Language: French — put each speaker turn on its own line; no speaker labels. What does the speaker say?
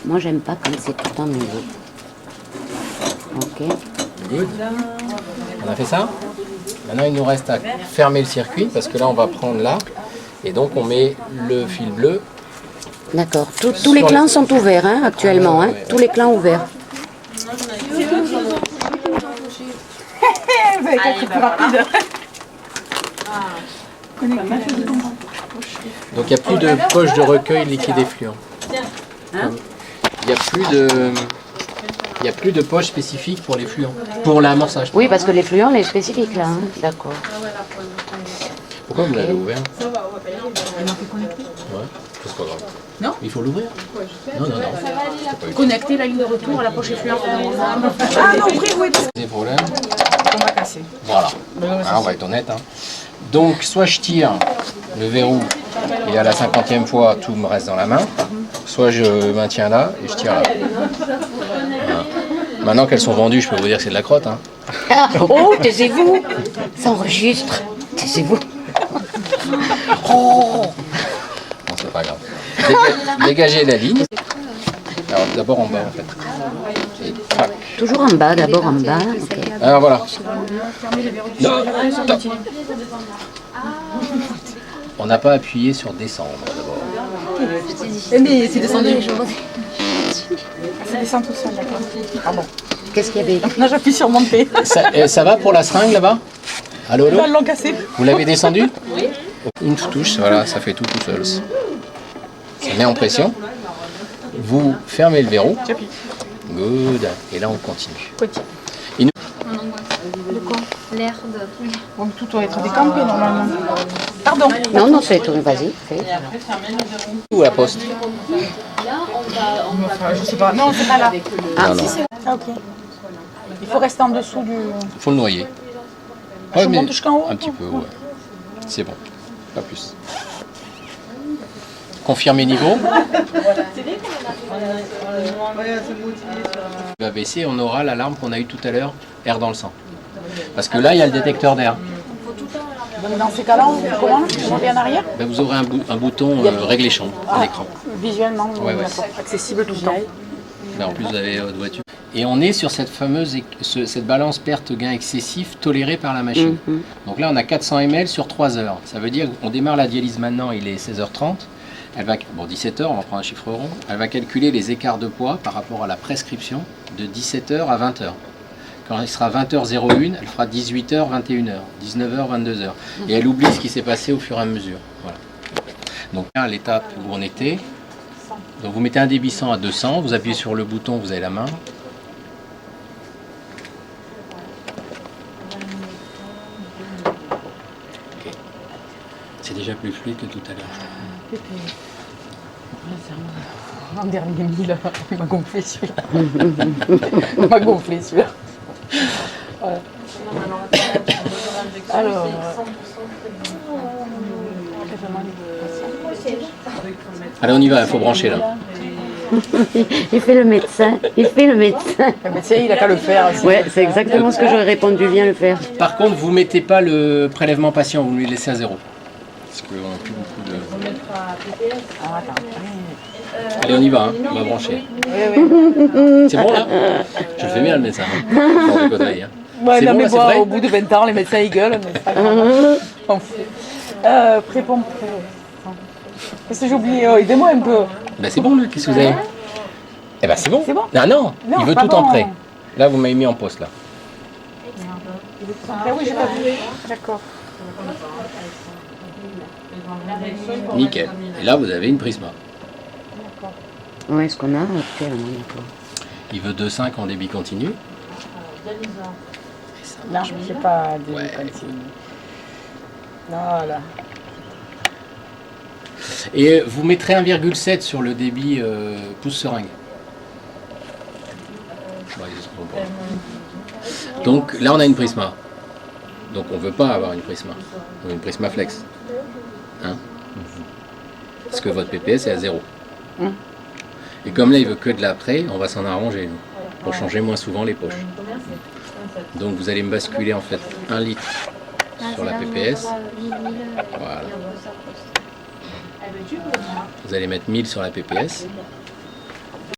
Moi, j'aime pas quand c'est tout en nouveau. Ok.
Good. On a fait ça. Maintenant, il nous reste à fermer le circuit parce que là, on va prendre là. Et donc, on met le fil bleu.
D'accord. Tous les clans sont ouverts hein, actuellement.
Ouais,
Hein.
ouais.
Tous les clans ouverts.
Donc, il n'y a plus de poche de recueil liquide effluent. Il n'y a plus de poche spécifique pour les fluents, pour l'amorçage.
Oui, parce que les fluents, les spécifiques là. Hein. D'accord.
Pourquoi vous l'avez ouvert? Ouais, c'est pas grave.
Non.
Il faut l'ouvrir? Non, non, non.
Connecter la ligne de retour à la poche effluent. Ah non, pris, oui.
Des problèmes?
On va casser.
Voilà. Ah, on va être honnête. Hein. Donc, soit je tire le verrou et à la 50e fois, tout me reste dans la main. Soit je maintiens là et je tire là. Voilà. Maintenant qu'elles sont vendues, je peux vous dire que c'est de la crotte. Hein.
Oh, taisez-vous. Ça enregistre. Taisez-vous. Oh.
Bon, c'est pas grave. Dégagez la ligne. Alors, d'abord en bas, en fait. Et tac.
Toujours en bas, d'abord en bas. Ok.
Alors, voilà. Non, stop. On n'a pas appuyé sur descendre, d'abord.
Mais c'est descendu. Ça descend tout seul, d'accord. Pardon.
Qu'est-ce qu'il y avait écrit?
Là, j'appuie sur monter.
Ça va pour la seringue, là-bas? Allô, allô?
Ils l'ont cassé.
Vous l'avez descendu? Oui. Une touche, voilà, ça fait tout seul. Ça met en pression. Vous fermez le verrou. Good. Et là, on continue.
L'air de...
Bon, tout doit être décampé normalement. Pardon.
Non, non, c'est tout. Vas-y, fais.
Où la poste?
Enfin, je sais pas. Non, c'est pas là.
Non, non.
Ah, ok. Il faut rester en dessous du...
Il faut le noyer.
Je monte jusqu'en haut?
Un petit peu, ouais. C'est bon. Pas plus. Confirmez niveau. Il va baisser, on aura l'alarme qu'on a eue tout à l'heure, air dans le sang. Parce que là, il y a le détecteur d'air.
Donc dans ces cas-là, on fait comment? On revient en arrière?
Ben, vous aurez un bouton réglé champ à l'écran.
Visuellement,
Ouais, ouais.
d'accord. Accessible tout le temps.
Là, en plus, vous avez votre voiture. Et on est sur cette fameuse cette balance perte-gain excessif tolérée par la machine. Donc là, on a 400 ml sur 3 heures. Ça veut dire qu'on démarre la dialyse maintenant, il est 16h30. Elle va, bon, 17h, on va prendre un chiffre rond. Elle va calculer les écarts de poids par rapport à la prescription de 17h à 20h. Quand il sera 20h01, elle fera 18h, 21h, 19h, 22h. Et elle oublie ce qui s'est passé au fur et à mesure. Voilà. Donc là, l'étape où on était. Donc vous mettez un débit 100 à 200, vous appuyez sur le bouton, vous avez la main. Okay. C'est déjà plus fluide que tout à l'heure.
En dernier mille, il m'a gonflé celui-là. Il m'a gonflé celui-là. Voilà. Alors...
Allez, on y va, il faut brancher là.
Il fait le médecin. Il fait le médecin.
Le médecin, il a qu'à le faire.
Ouais, c'est exactement ce que j'aurais répondu. Viens le faire.
Par contre, vous ne mettez pas le prélèvement patient, vous le laissez à 0. Parce qu'on n'a plus beaucoup de...
Ah, attends.
Allez, on y va, hein. On va brancher. C'est bon là? Je le fais bien le médecin. Hein. Sans déconner, hein.
Ouais,
C'est
non,
bon,
mais
là, c'est
bon,
vrai.
au bout de 20 ans, les médecins ils gueulent, mais c'est pas grave. On fait. Prépompe. Qu'est-ce que j'ai oublié? Oh, aidez-moi un peu.
Ben c'est bon là, qu'est-ce que vous avez? Eh ben c'est bon.
C'est bon?
Ah non,
Non,
il veut
pas
tout en
bon.
prêt. Là, vous m'avez mis en poste là.
Ah oui, j'ai pas vu. D'accord.
Nickel. Et là, vous avez une Prisma.
Ouais, ce qu'on a actuellement. D'accord.
Il veut 2,5 en débit continu.
Non, je sais pas des
Ouais.
consignes. Voilà.
Et vous mettrez 1,7 sur le débit pouce seringue. Ouais, ils se trompent pas. Donc là, on a une Prisma. Donc on ne veut pas avoir une Prisma. On veut une Prisma Flex. Hein? Parce que votre PPS est à 0. Et comme là, il veut que de l'après, on va s'en arranger nous, pour changer moins souvent les poches. Donc vous allez me basculer en fait 1 litre sur la PPS. Voilà. Vous allez mettre 1000 sur la PPS.